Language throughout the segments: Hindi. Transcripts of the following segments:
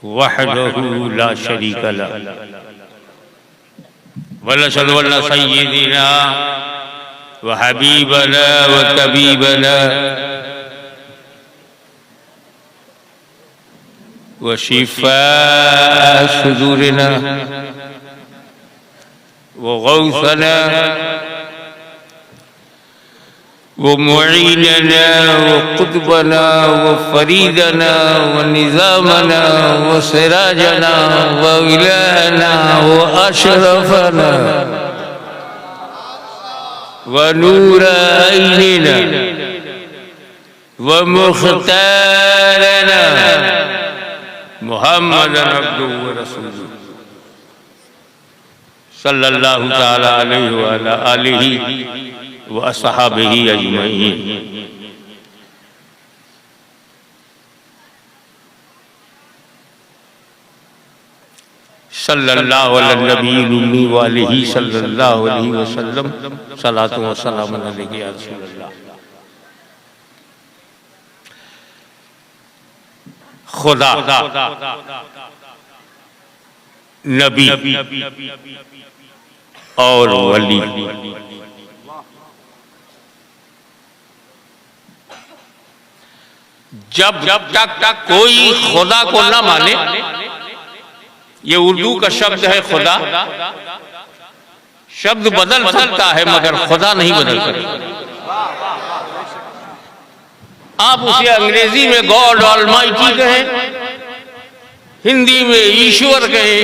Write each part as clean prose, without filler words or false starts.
वहदहू ला शरीक लह वलसल वल्ला सय्यिदिना व हबीबना व तबीबना व शिफा सुदूरिना व गौसना व मुईनना व कुतबना व फरीदना व निज़ामना व सिराजना व इलाहना व अशरफना व नूर ऐनिना व मुख्तारना मुहम्मदन अब्दुहु व रसूलुहु सल्लल्लाहु तआला अलैहि व अला आलिहि व अस्हाबिही अजमईन। सल्लल्लाहु अलैहि नबील उम्मी व आलिहि सल्लल्लाहु अलैहि वसल्लम सलातु व सलाम अलैहि या रसूलल्लाह। खुदा, नबी और वली जब तक कोई खुदा को ना माने, ये उर्दू का शब्द है खुदा, शब्द बदल सकता है मगर खुदा नहीं बदल सकता। आप उसे अंग्रेजी में गॉड ऑलमाइटी कहें, हिंदी में ईश्वर कहें।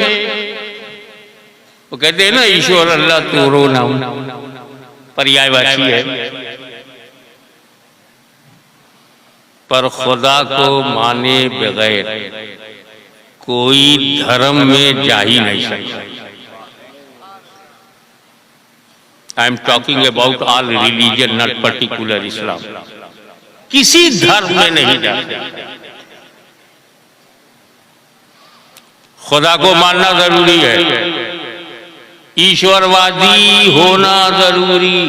वो कहते हैं ना ईश्वर अल्लाह तो रो नाम पर्यायवाची है, पर खुदा को माने बगैर कोई धर्म में जा ही नहीं सकता। I am talking about all religion, not particular Islam. किसी धर्म में नहीं जा सकता। खुदा को मानना जरूरी है, ईश्वरवादी होना जरूरी।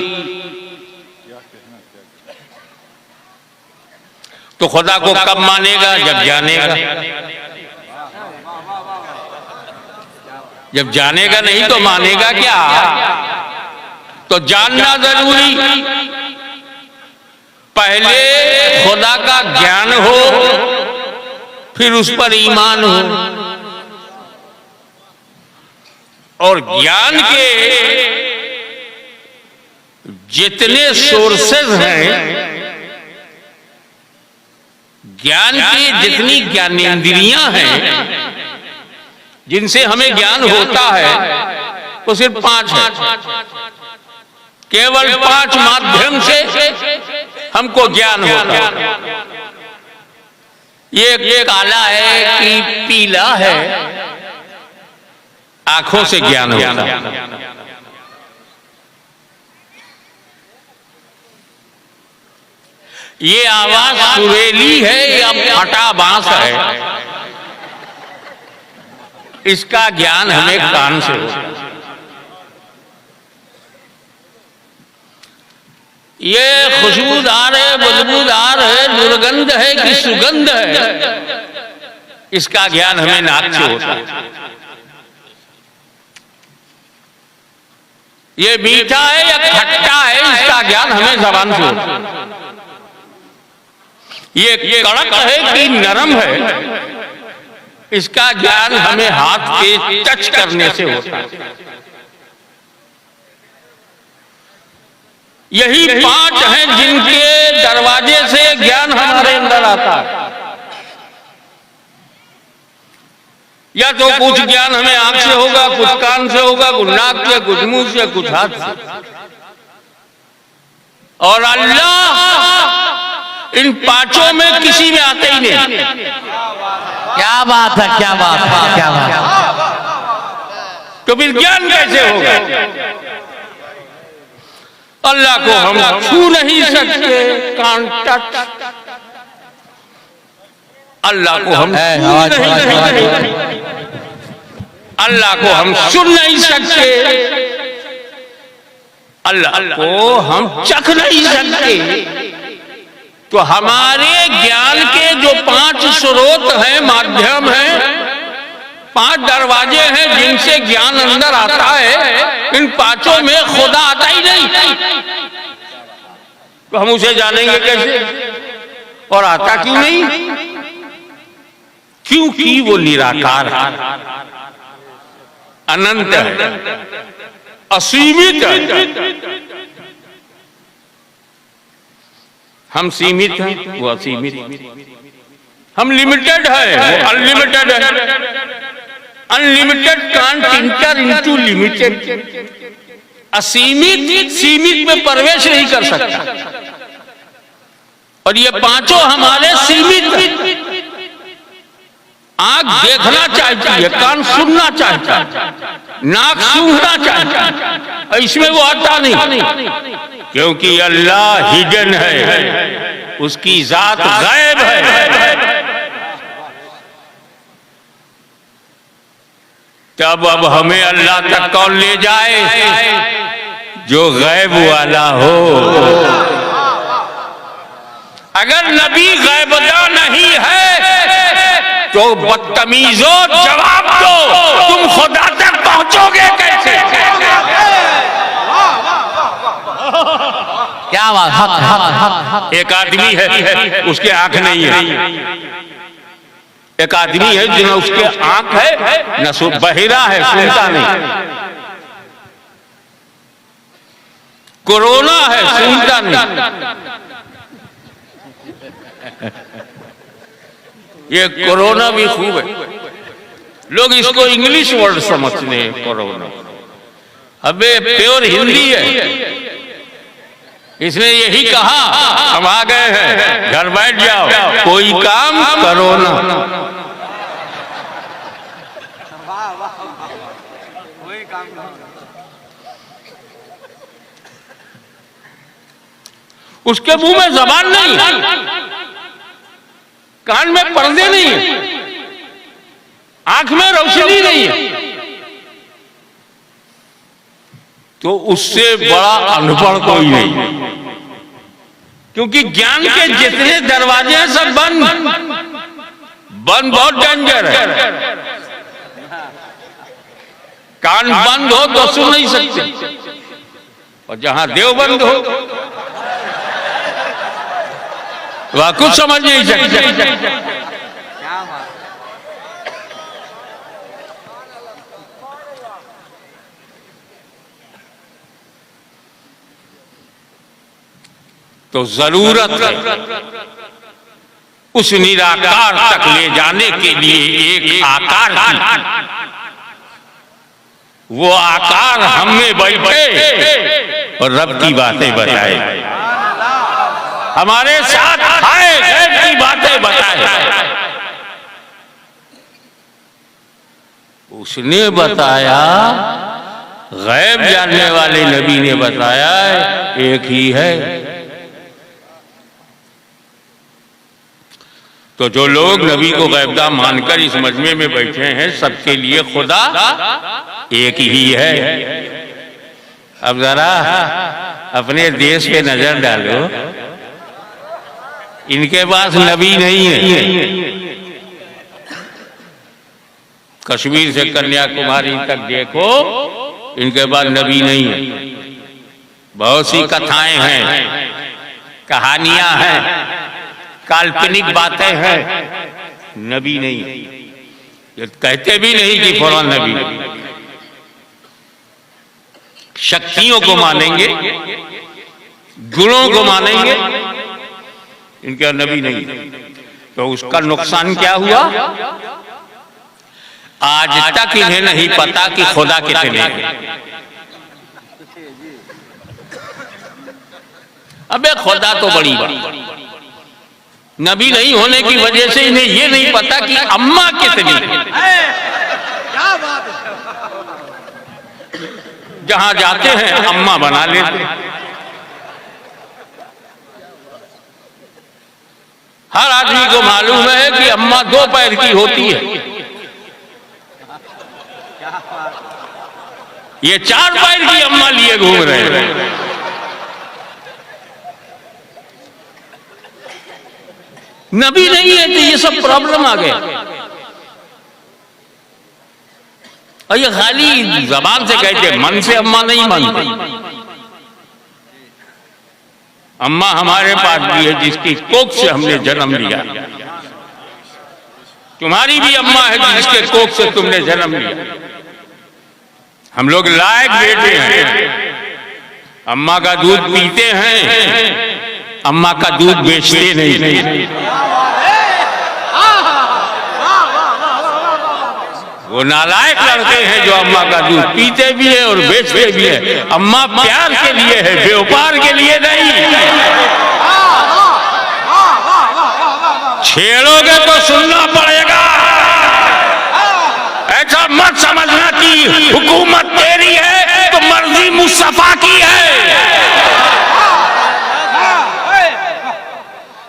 तो खुदा को कब मानेगा? जब जानेगा। जब जानेगा नहीं तो मानेगा क्या? तो जानना जरूरी। पहले खुदा का ज्ञान हो, फिर उस पर ईमान हो। और ज्ञान के जितने सोर्सेज हैं, ज्ञान की जितनी ज्ञानेंद्रियां हैं जिनसे हमें ज्ञान होता है, वो सिर्फ 5 है। केवल 5 माध्यम से हमको ज्ञान होता है। ये काला है कि पीला है, आंखों से ज्ञान होता है। ये आवाज सुरीली है या फटा बांस है, इसका ज्ञान हमें कान से होता है। ये खुशबूदार है, बदबूदार है, दुर्गंध है कि सुगंध है, इसका ज्ञान हमें नाक से होता है। ये मीठा है या खट्टा है, इसका ज्ञान हमें जबान से होता है। ये कड़क है कि नरम है, इसका ज्ञान हमें हाथ के टच करने से होता है। यही 5 हैं जिनके दरवाजे से ज्ञान हमारे अंदर आता है। या तो कुछ ज्ञान हमें आंख से होगा, कुछ कान से होगा, कुछ नाक से, कुछ मुंह से, कुछ हाथ से। और अल्लाह इन 5 में किसी में आते ही नहीं। क्या बात है, क्या बात है, क्या बात है। तो फिर ज्ञान कैसे होगा? अल्लाह को हम छू नहीं सकते, कान टच। अल्लाह को हम अल्लाह को हम सुन नहीं सकते, अल्लाह को हम चख नहीं सकते। तो हमारे ज्ञान के जो 5 स्रोत हैं, माध्यम हैं, 5 दरवाजे हैं जिनसे ज्ञान अंदर आता है, इन 5 में खुदा आता ही नहीं, तो हम उसे जानेंगे कैसे? और आता क्यों नहीं? क्योंकि वो निराकार है, अनंत है, असीमित है। हम सीमित हैं, वो असीमित। हम लिमिटेड है, वो अनलिमिटेड है। Unlimited can't inter into limited. असीमित सीमित में प्रवेश नहीं कर सकता। और ये 5 हमारे सीमित। आंख देखना चाहती है, कान सुनना चाहता है, नाक सूंघना चाहता है, इसमें वो आता नहीं, क्योंकि अल्लाह हिडन है, उसकी जात गायब है। तब अब हमें अल्लाह तक कौन ले जाए? जो गैब वाला हो। अगर नबी गैबदा नहीं है तो बदतमीजो जवाब दो, तुम खुदा तक पहुंचोगे कैसे? क्या बात, हक। एक आदमी है, उसके आंख नहीं है। एक आदमी है जिन्हें उसके आंख है, न बहिरा है, सुनता नहीं। कोरोना है, सुनता नहीं। ये कोरोना भी खूब है, लोग इसको इंग्लिश वर्ड समझते हैं कोरोना। अबे प्योर हिंदी है। इसने यही कहा, हम आ गए हैं, घर बैठ जाओ, कोई काम करो ना। उसके मुंह में जबान नहीं, कान में पर्दे नहीं है, आंख में रोशनी नहीं है, तो उससे बड़ा अनपढ़ कोई नहीं। क्योंकि ज्ञान के जितने दरवाजे हैं सब बंद बहुत डेंजर है। कान बंद हो तो सुन नहीं सकते, और जहां देव बंद हो वह कुछ समझ नहीं सकते। तो जरूरत है उस निराकार तक ले जाने के लिए एक आकार की। वो आकार हम में बैठे और रब की बातें बताए, हमारे साथ आए, गैब की बातें बताए। उसने बताया, गैब जानने वाले नबी ने बताया, एक ही है। तो जो लोग नबी को गैबदा मानकर इस मजमे में बैठे हैं, सबके लिए खुदा एक ही है। अब जरा अपने देश पे नजर डालो, इनके पास नबी नहीं है। कश्मीर से कन्याकुमारी तक देखो, इनके पास नबी नहीं है। बहुत सी कथाएं हैं, कहानियां हैं, काल्पनिक बातें हैं, नबी नहीं। ये कहते भी नहीं कि फौरन नबी। शक्तियों को मानेंगे, गुणों को मानेंगे, इनके नबी नहीं। तो उसका नुकसान क्या हुआ? आज तक इन्हें नहीं पता कि खुदा कितने हैं। अबे खुदा तो बड़ी बात, नबी नहीं होने की वजह से इन्हें यह नहीं पता कि अम्मा कितनी है। क्या बात है। जहां जाते हैं अम्मा बना लेते हैं। हर आदमी को मालूम है कि अम्मा 2 पैर की होती है, ये 4 पैर की अम्मा लिए घूम रहे हैं। नबी नहीं है तो ये सब प्रॉब्लम आ गया। और ये खाली जबान से कहते, मन से अम्मा नहीं मानते। अम्मा हमारे पास भी है जिसकी कोख से हमने जन्म लिया। तुम्हारी भी अम्मा है जिसके कोख से तुमने जन्म लिया। हम लोग लायक बेटे हैं, अम्मा का दूध पीते हैं, अम्मा का दूध बेचते नहीं। वो नालायक लड़के हैं जो अम्मा का दूध पीते भी है और बेचते भी है। अम्मा प्यार के लिए है, व्यापार के लिए नहीं। छेड़ोगे तो सुनना पड़ेगा। ऐसा मत समझना कि हुकूमत तेरी है तो मर्जी मुस्तफा की है।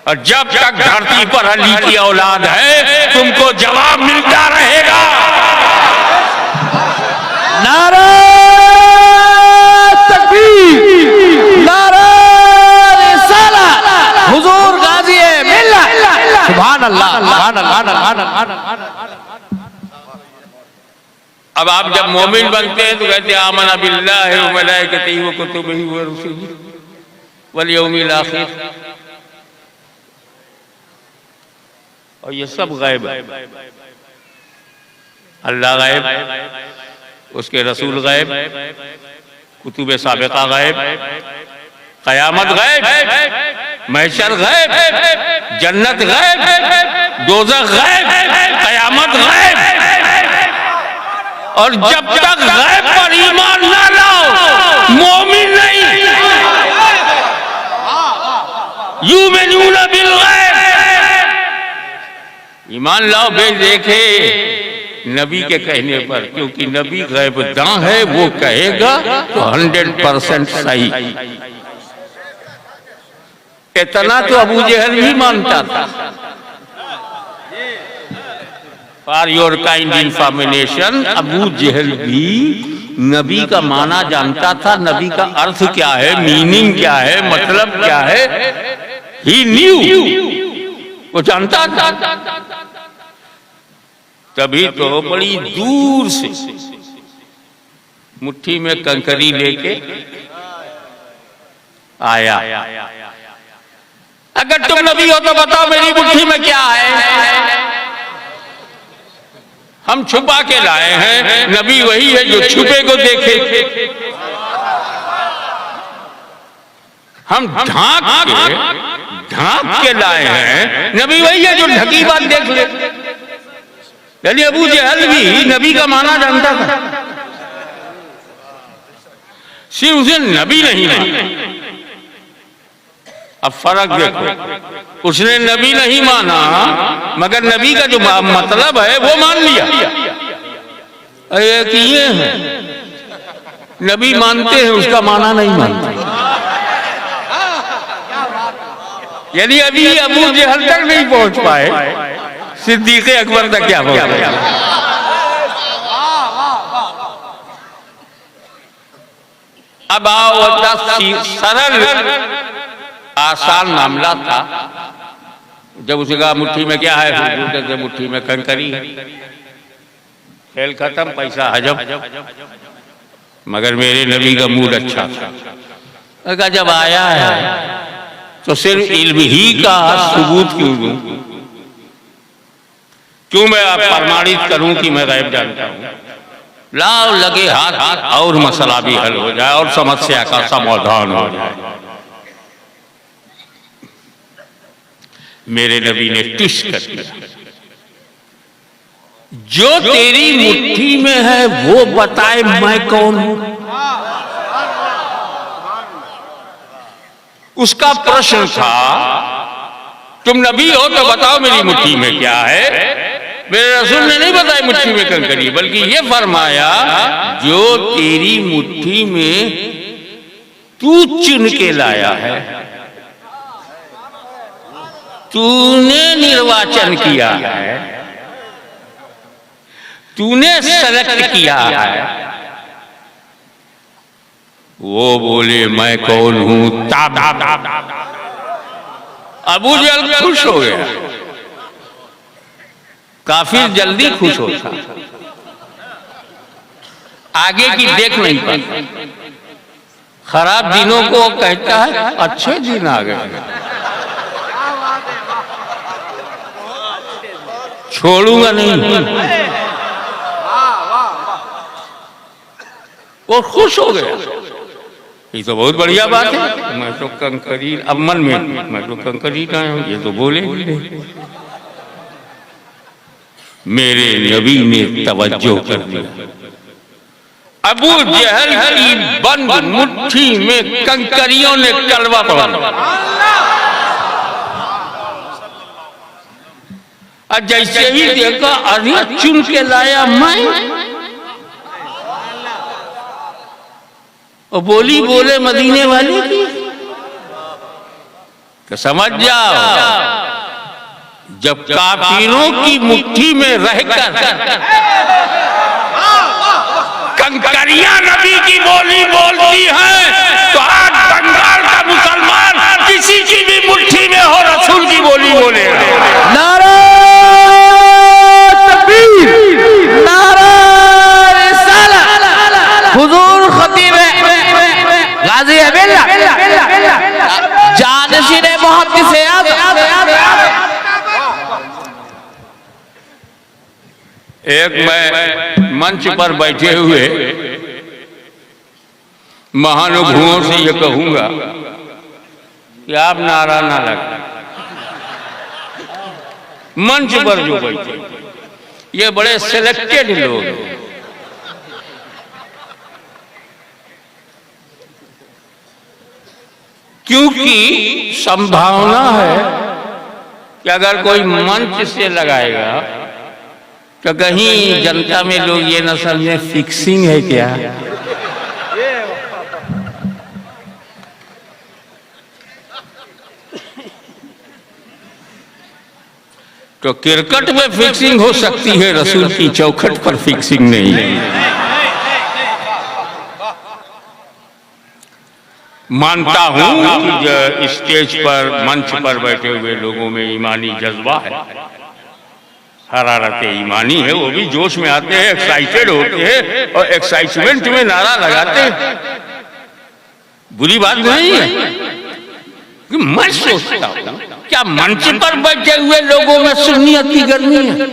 और जब तक धरती पर अली की औलाद है तुमको जवाब मिलता रहेगा। नारा तकबीर, नारा रिसालत, हुजूर गाजी मिल्लत, सुभान अल्लाह, सुभान अल्लाह, सुभान अल्लाह। अब आप जब मोमिन बनते हैं तो कहते हैं आमना बिल्लाहि व मलाइकतिही व कुतुबिही व रुसुलिही वल यौमिल आखिर। और ये सब गायब है। अल्लाह गायब, उसके रसूल गायब, कुतुब साबिका गायब, कयामत गायब, महशर गायब, जन्नत गायब, दोज़ख गायब, कयामत गायब। और जब तक गायब पर ईमान ना लाओ मोमिन नहीं। युमिनूना बिल गैब, ईमान लाओ बे देखे नबी के कहने पर, क्योंकि नबी गैब दां है, वो कहेगा तो 100% सही। इतना तो अबू जहल भी मानता था। For your kind information, Abu Jahl भी नबी का माना जानता था, नबी का अर्थ क्या है, मीनिंग क्या है, मतलब क्या है, ही न्यू, वो जानता था। तभी तो बड़ी दूर से मुट्ठी में कंकरी लेके आया। अगर तुम नबी हो तो बताओ मेरी मुट्ठी में क्या है। हम छुपा के लाए हैं, नबी वही है जो छुपे को देखे। हम ढांक के लाए हैं, नबी वही है जो ढकी बात देख ले। यानी अबू जहल भी नबी का माना जानता था, सिर्फ उसे नबी नहीं माना। अब फर्क देखो, उसने नबी नहीं माना मगर नबी का जो मतलब है वो मान लिया। कि ये है नबी मानते हैं, उसका माना नहीं मानते। यानी अभी अबू जहल तक नहीं पहुंच पाए, सिद्दीक़ अकबर तक क्या पहुंच गया। अब आओ, सरल आसान मामला था। जब उसे कहा मुट्ठी में क्या है, कहते मुट्ठी में कंकरी है। खेल खत्म, पैसा हजम। मगर मेरे नबी का मूड अच्छा था। जब आया है तो सिर्फ इल्म ही का सबूत क्यों दूं? क्यों मैं आप प्रमाणित करूं कि मैं गैब जानता हूं? लाओ लगे हाथ और मसला भी हल हो जाए और समस्या का समाधान हो जाए। मेरे नबी ने ट्विस्ट कर दिया, जो तेरी मुट्ठी में है वो बताए मैं कौन हूं। उसका प्रश्न था तुम नबी हो तो बताओ मेरी मुट्ठी में क्या है। मेरे रसूल ने नहीं बताया मुट्ठी में कंकरी, बल्कि ये फरमाया जो तेरी मुट्ठी में तू चुन के लाया है, तूने निर्वाचन किया है, तूने सेलेक्ट किया है, वो बोले मैं कौन हूं। अबू जहल खुश हो गया, काफी जल्दी खुश होता। आगे की देख नहीं पाता, खराब दिनों को कहता है अच्छे दिन आ गए, छोड़ूंगा नहीं। वो खुश हो गया, ये तो बहुत बढ़िया बात है, मैं तो कंकरी, अब मन में मैं तो कंकरी का हूं, ये तो बोलेगी नहीं। मेरे नबी ने तवज्जो कर दिया, अबू जहल की बंद मुट्ठी में कंकरियों ने कलवा पढ़ा। और जैसे ही देखा अरे चुन के लाया मैं, और बोली बोले मदीने वाली की, तो समझ जाओ जब काफिरों की मुट्ठी में रहकर कंकरियां नबी की बोली बोलती हैं, तो आज बंगाल का मुसलमान किसी की भी मुट्ठी में हो रसूल की बोली बोलेगा। नारा तकबीर, नारा रिसालत। हुजूर खतीब गाजी अब्दुल्ला जानशीन मुहद्दिस एक मैं मंच पर बैठे हुए महानुभवों से ये कहूंगा कि आप नारा ना लगा, मंच पर जो बैठे ये बड़े सिलेक्टेड लोग हैं, क्योंकि संभावना है कि अगर कोई मंच से लगाएगा तो कहीं जनता में लोग ये न समझे फिक्सिंग है क्या। तो क्रिकेट में फिक्सिंग हो सकती है, रसूल की चौखट पर फिक्सिंग नहीं है। मानता हूं कि स्टेज पर मंच पर बैठे हुए लोगों में ईमानी जज्बा है, हरारत ईमानी है, वो भी जोश में आते हैं, एक्साइटेड होते हैं और एक्साइटमेंट में नारा लगाते हैं, बुरी बात नहीं है। कि मैं सोचता हूं क्या मंच पर बैठे हुए लोगों में सुन्नियत की गर्मी है,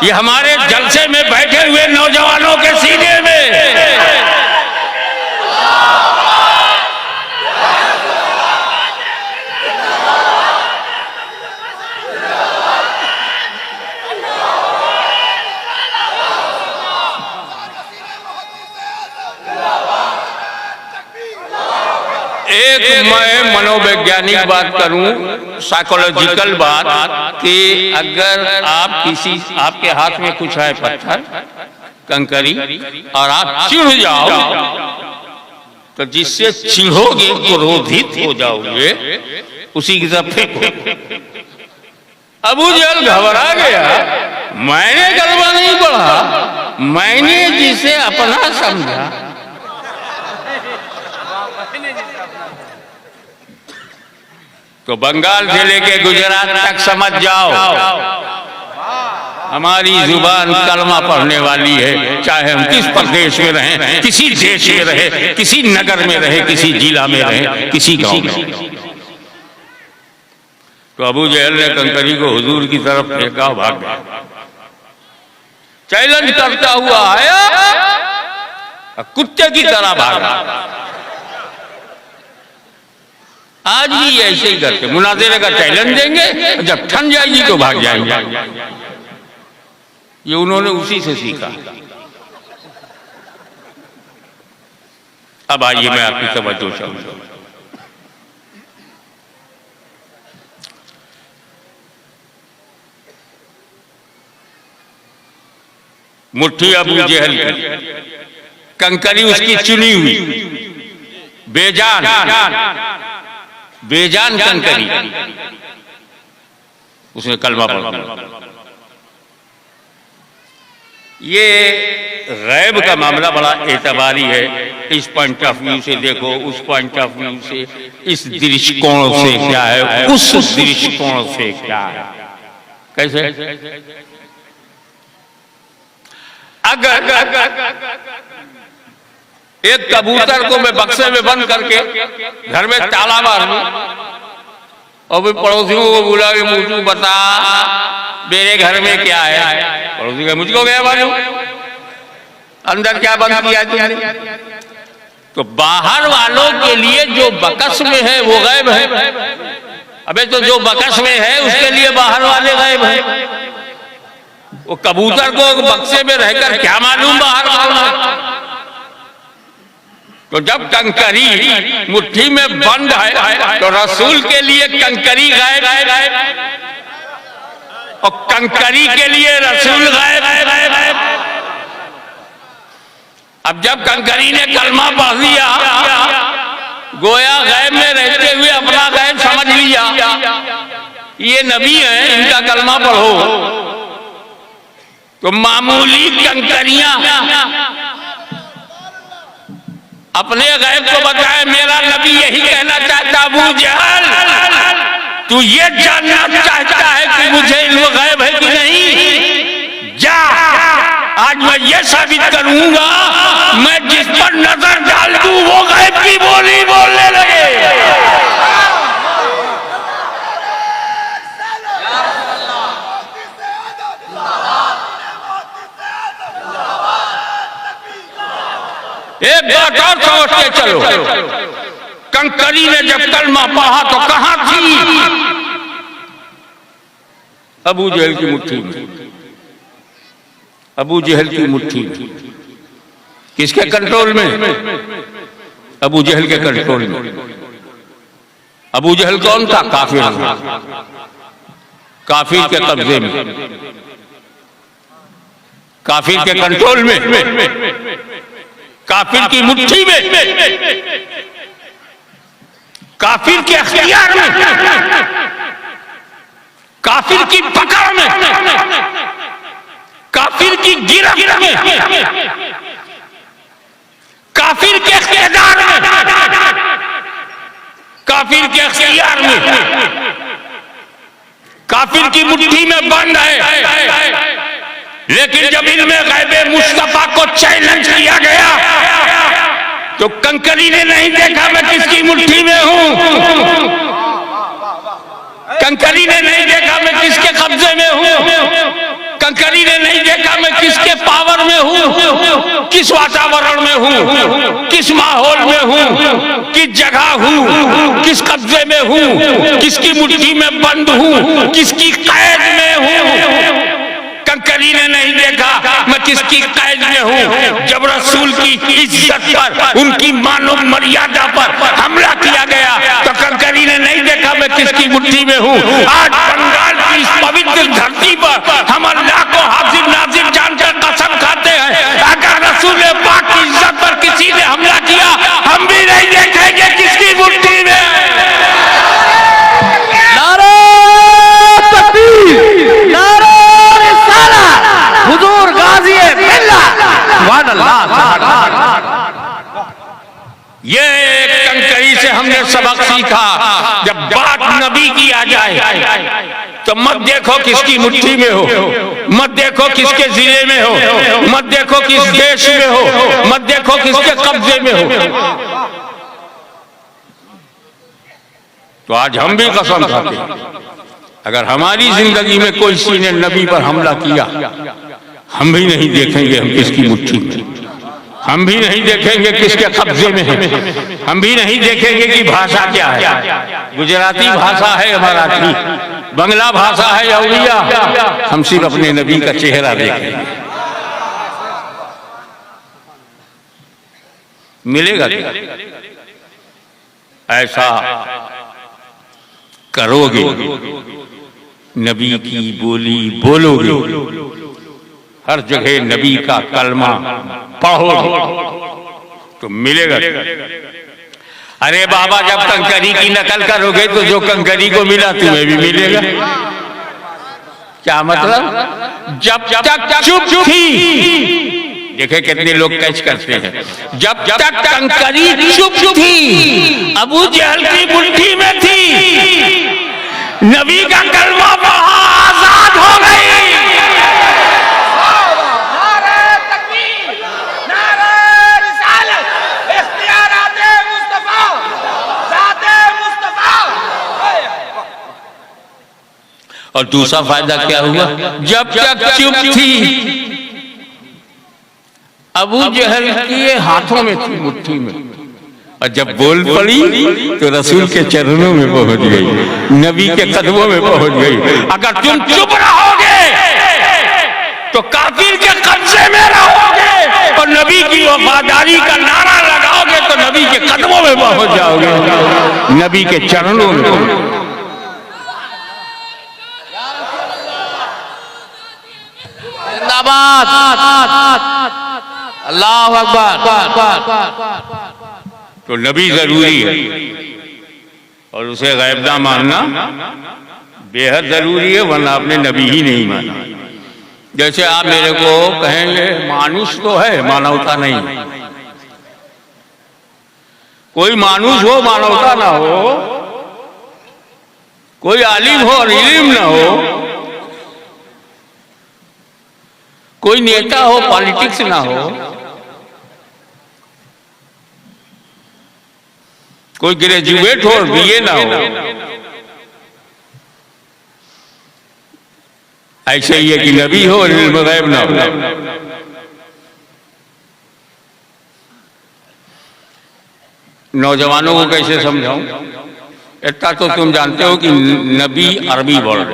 ये हमारे जलसे में बैठे हुए नौजवानों के सीने में एक मैं मनोवैज्ञानिक बात करूं, साइकोलॉजिकल बात, कि अगर आप किसी आपके हाथ में कुछ है पत्थर कंकरी और आप चिढ़ जाओ तो जिससे चिढ़ोगे क्रोधित हो जाओगे उसी की तरफ फेंको। अबू जहल घबरा गया, मैंने कलमा नहीं पढ़ा, मैंने जिसे अपना समझा तो बंगाल से लेके गुजरात तक समझ जाओ हमारी जुबान कलमा पढ़ने वाली है, चाहे हम किस प्रदेश में रहें, किसी देश में रहे, किसी नगर में रहे, किसी जिला में रहे, किसी गांव में। तो अबू जहल ने कंकरी को हुजूर की तरफ फेंका, भाग गया, चैलेंज करता हुआ आया, कुत्ते की तरह भागा। आज भी ऐसे ही करते, मुनाज़रे का चैलेंज देंगे, जब ठन जाएगी तो भाग जाएंगे। ये उन्होंने उसी से सीखा। अब आइए मैं आपकी तवज्जो चाहूंगा। मुट्ठी अबू जहल की, कंकरी उसकी चुनी हुई, बेजान बेजान कंकरी, उसने कलमा पढ़ दिया। ये गैब का मामला बड़ा एतबारी है, इस पॉइंट ऑफ व्यू से देखो, उस पॉइंट ऑफ व्यू से, इस दृष्टिकोण से क्या है, उस दृष्टिकोण से क्या है, कैसे। अगर एक कबूतर को मैं बक्से में बंद करके घर में ताला मार दूं और भी पड़ोसियों को बुला के मुझको बता मेरे घर में क्या है, पड़ोसी का मुझको गया मालूम अंदर क्या बंद किया तुमने। तो बाहर वालों के लिए जो बकस में है वो गायब है। अबे तो जो बकस में है उसके लिए बाहर वाले गायब है। वो कबूतर को बक्से में रहकर क्या मालूम बाहर वाला। तो जब कंकरी मुट्ठी में बंद है तो रसूल के लिए कंकरी गायब और कंकरी के लिए रसूल गायब। अब जब कंकरी ने कलमा पढ़ लिया गोया गैब में रहते हुए अपना गैब समझ लिया, ये नबी हैं इनका कलमा पढ़ो। तो मामूली कंकरियां अपने गैब को बताए, मेरा नबी यही कहना चाहता अबू जहल तू ये जानना चाहता है कि मुझे इल्म गैब है कि नहीं, जा आज मैं ये साबित करूंगा मैं जिस पर नजर डाल दूं वो गैब की बोली बोलने लगे। एक बात और समझ के चलो, कंकरी ने जब कलमा पढ़ा तो कहां थी? अबू जहल की मुट्ठी में। अबू जहल की मुट्ठी में। किसके कंट्रोल में? अबू जहल के कंट्रोल में। अबू जहल कौन था? काफिर। काफिर के कब्जे में, काफिर के कंट्रोल में, काफिर की मुट्ठी में, काफिर के अख्तियार में, काफिर की पकड़ में, काफिर की गिरफ्त में, काफिर के इख्तियार में, काफिर के अख्तियार में, काफिर की मुट्ठी में बंद है। लेकिन जब इल्मे गैबे मुस्तफा को चैलेंज किया गया तो कंकरी ने नहीं देखा मैं किसकी मुट्ठी में हूं, कंकरी ने नहीं देखा मैं किसके कब्जे में हूं, कंकरी ने नहीं देखा मैं किसके पावर में हूं, किस वातावरण में हूं, किस माहौल में हूं, किस जगह हूं, किस कब्जे में हूं, किसकी मुट्ठी में बंद हूं, किसकी कैद में हूं। कंकरी ने नहीं देखा मैं किसकी कैद में हूं। जब रसूल की इज्जत पर, उनकी मानव मर्यादा पर हमला किया गया तो कंकरी ने नहीं देखा मैं किसकी मुट्ठी में हूं। आज बंगाल की इस पवित्र धरती पर हम अल्लाह को हाजिर नाजिर जानकर कसम खाते हैं, अगर रसूल पाक की इज्जत पर किसी ने हमला किया हम भी नहीं देखेंगे किसकी मुट्ठी में। नारे तकबीर, नारे हुजूर गाजी मिल्लत, सुभान अल्लाह। ये कंकरी से हमने सबक सीखा, जब बात नबी की आ जाए तो मत देखो किसकी मुट्ठी में हो, मत देखो किसके जिले में हो, मत देखो किस देश में हो, मत देखो किसके कब्जे में हो। तो आज हम भी कसम खाते हैं अगर हमारी जिंदगी में कोई किसी ने नबी पर हमला किया हम भी नहीं देखेंगे हम किसकी मुट्ठी में, हम भी नहीं देखेंगे किसके कब्जे में है, हम भी नहीं देखेंगे कि भाषा क्या है, गुजराती भाषा है मराठी, बंगला भाषा है या उड़िया, हम सिर्फ अपने नबी का चेहरा देखेंगे। मिलेगा क्या? ऐसा करोगे, नबी की बोली बोलोगे, हर जगह नबी का कलमा पढ़ोगे तो मिलेगा। अरे बाबा जब कंकरी की नकल करोगे तो जो कंकरी को मिला तुम्हें भी मिलेगा। क्या मतलब? जब तक चुप थी, देखे कितने लोग कैच करते हैं, जब तक कंकरी चुप थी, अबू जहल की मुट्ठी में थी, नबी का कलमा आजाद हो गई। और दूसरा फायदा क्या हुआ, जब तक चुप थी अबू जहल के हाथों में थी, मुट्ठी में, और जब बोल पड़ी तो रसूल के चरणों में पहुंच गई, नबी के कदमों में पहुंच गई। अगर तुम चुप रहोगे तो काफिर के कब्जे में रहोगे, और नबी की वफादारी का नारा लगाओगे तो नबी के कदमों में पहुंच जाओगे, नबी के चरणों में। जिंदाबाद, अल्लाह अकबर। तो नबी जरूरी है और उसे गैब ना मानना बेहद जरूरी है, वरना आपने नबी ही नहीं माना। जैसे आप मेरे को कहेंगे मानुष तो है, मानवता नहीं। कोई मानुष हो मानवता ना हो, कोई आलिम हो और इल्म ना हो, कोई नेता हो पॉलिटिक्स ना हो, कोई ग्रेजुएट हो और बीए ना हो, ऐसे ही है कि नबी हो और इल्म गैब ना हो। नौजवानों को कैसे समझाऊं? इतना तो तुम जानते हो कि नबी अरबी वर्ड,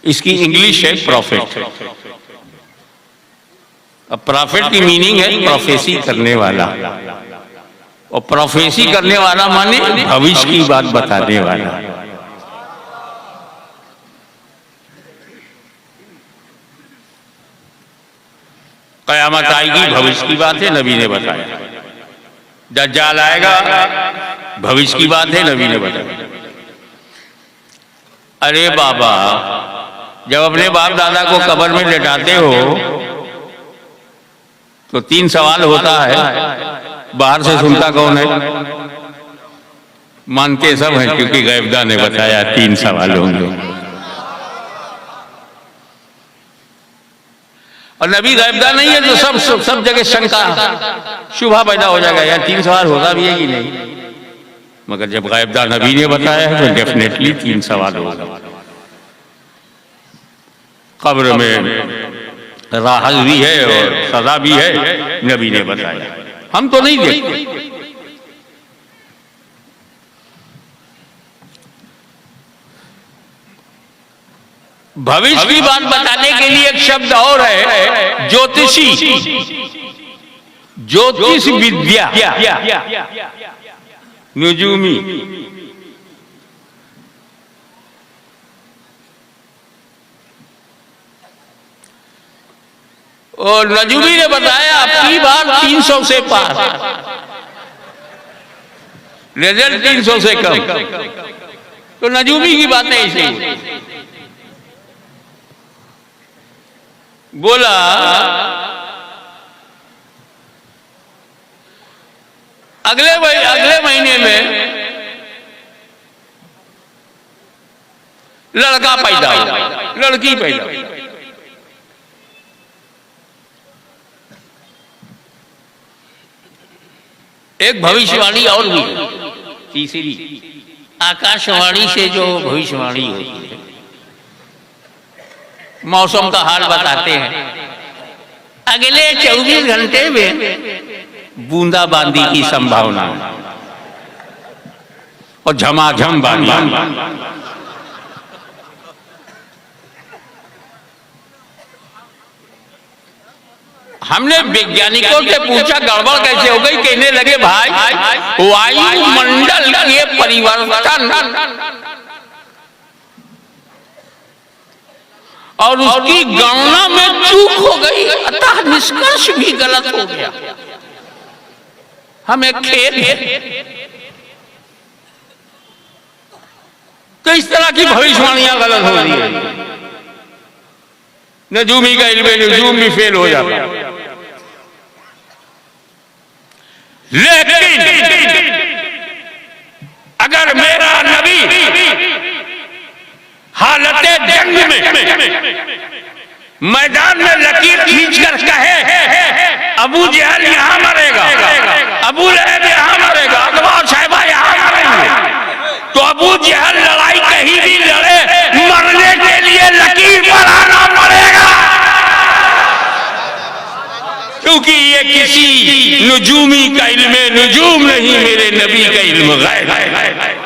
इसकी इंग्लिश है प्रॉफिट। अब प्रॉफिट की मीनिंग है प्रोफेसी करने वाला, और प्रोफेसी करने वाला माने भविष्य की बात बताने वाला। कयामत आएगी भविष्य की बात है, नबी ने बताया। दज्जाल आएगा भविष्य की बात है, नबी ने बताया। अरे बाबा, जब अपने बाप दादा को कब्र में लेटाते हो तो 3 सवाल होता है। बाहर से सुनता कौन है? मानते सब हैं, क्योंकि गैबदा ने बताया 3 सवाल होंगे। और नबी गैबदा नहीं है तो सब जगह शंका शुभा पैदा हो जाएगा, यार 3 सवाल होगा भी है कि नहीं। मगर जब गैबदा नबी ने बताया है तो डेफिनेटली 3 सवाल होगा। कब्र में राहत भी है और सजा भी है, नबी ने बताया। हम तो नहीं देखते। भविष्य की बात बताने के लिए एक शब्द और है, ज्योतिषी, ज्योतिष विद्या, नुजूमी। और नजूमी ने बताया आपकी बार 300 से पार, रिजल्ट 300 से कम। तो नजूमी की बात नहीं सही। बोला अगले महीने में लड़का पैदा होगा, लड़की पैदा होगी। एक भविष्यवाणी और भी है, तीसरी आकाशवाणी से जो भविष्यवाणी होती है, मौसम का हाल बताते हैं। अगले 24 घंटे में बूंदाबांदी की संभावना और झमाझम बारिश। हमने वैज्ञानिकों से पूछा गड़बड़ कैसे हो गई, कहने लगे भाई वायुमंडल के परिवर्तन और उसकी गणना में चूक हो गई, अतः निष्कर्ष भी गलत हो गया। हमें खेद है। तो इस तरह की भविष्यवाणियां गलत हो रही है। नजूमी का इल्म नजूम भी फेल हो जाता है। लेकिन अगर मेरा नबी हालत जंग में मैदान में लकीर खींचकर कहे अबू जहल यहां मरेगा, अबू लहब यहां मरेगा, अकबा और साहिबा यहां मरेंगे, तो अबू जहल लड़ाई कहीं भी लड़े, मर ये किसी नुजूमी का इल्म नुजूम नहीं, मेरे नबी का इल्म गैब है।